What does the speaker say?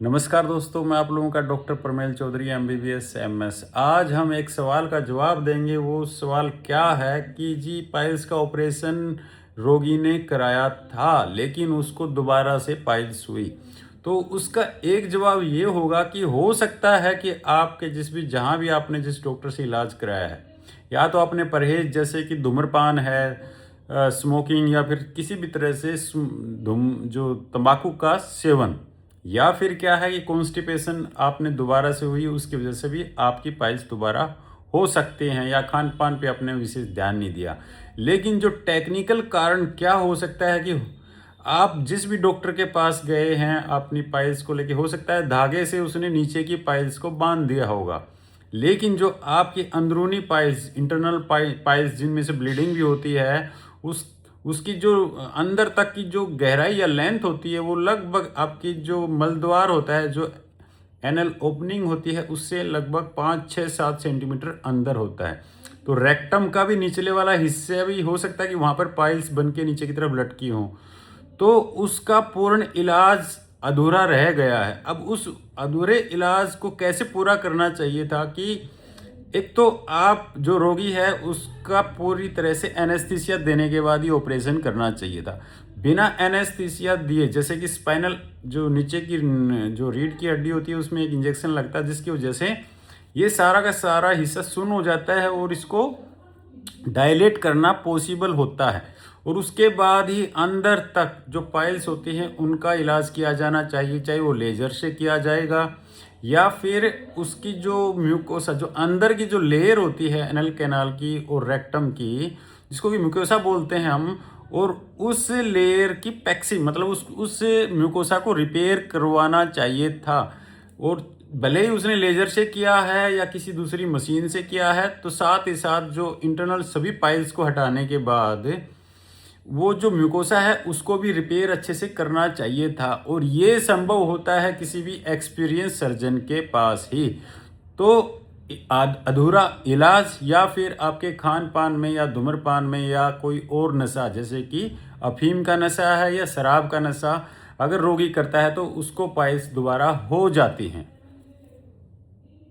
नमस्कार दोस्तों, मैं आप लोगों का डॉक्टर प्रमेल चौधरी MBBS MS। आज हम एक सवाल का जवाब देंगे। वो सवाल क्या है कि जी पाइल्स का ऑपरेशन रोगी ने कराया था लेकिन उसको दोबारा से पाइल्स हुई। तो उसका एक जवाब ये होगा कि हो सकता है कि आपके जहाँ भी आपने जिस डॉक्टर से इलाज कराया है, या तो आपने परहेज जैसे कि धूम्रपान है, स्मोकिंग, या फिर किसी भी तरह से जो तंबाकू का सेवन, या फिर क्या है कि कॉन्स्टिपेशन आपने दोबारा से हुई, उसकी वजह से भी आपकी पाइल्स दोबारा हो सकते हैं, या खान पान पे आपने विशेष ध्यान नहीं दिया। लेकिन जो टेक्निकल कारण क्या हो सकता है कि आप जिस भी डॉक्टर के पास गए हैं अपनी पाइल्स को लेके, हो सकता है धागे से उसने नीचे की पाइल्स को बांध दिया होगा, लेकिन जो आपकी अंदरूनी पाइल्स, इंटरनल पाइल्स जिनमें से ब्लीडिंग भी होती है, उस उसकी जो अंदर तक की जो गहराई या लेंथ होती है, वो लगभग आपकी जो मलद्वार होता है, जो एनल ओपनिंग होती है, उससे लगभग 5, 6, 7 सेंटीमीटर अंदर होता है। तो रेक्टम का भी निचले वाला हिस्सा भी हो सकता है कि वहाँ पर पाइल्स बन के नीचे की तरफ लटकी हों, तो उसका पूर्ण इलाज अधूरा रह गया है। अब उस अधूरे इलाज को कैसे पूरा करना चाहिए था कि एक तो आप जो रोगी है उसका पूरी तरह से एनेस्थीसिया देने के बाद ही ऑपरेशन करना चाहिए था। बिना एनेस्थीसिया दिए, जैसे कि स्पाइनल जो नीचे की जो रीढ़ की हड्डी होती है उसमें एक इंजेक्शन लगता है, जिसकी वजह से ये सारा का सारा हिस्सा सुन्न हो जाता है और इसको डायलेट करना पॉसिबल होता है, और उसके बाद ही अंदर तक जो पाइल्स होती हैं उनका इलाज किया जाना चाहिए, चाहे वो लेजर से किया जाएगा या फिर उसकी जो म्यूकोसा, जो अंदर की जो लेयर होती है एनल कैनाल की और रेक्टम की, जिसको कि म्यूकोसा बोलते हैं हम, और उस लेयर की पैक्सी मतलब उस म्यूकोसा को रिपेयर करवाना चाहिए था। और भले ही उसने लेजर से किया है या किसी दूसरी मशीन से किया है, तो साथ ही साथ जो इंटरनल सभी पाइल्स को हटाने के बाद वो जो म्यूकोसा है उसको भी रिपेयर अच्छे से करना चाहिए था, और ये संभव होता है किसी भी एक्सपीरियंस सर्जन के पास ही। तो अधूरा इलाज या फिर आपके खान पान में या धूम्रपान में या कोई और नशा, जैसे कि अफीम का नशा है या शराब का नशा अगर रोगी करता है, तो उसको पाइल्स दोबारा हो जाती हैं।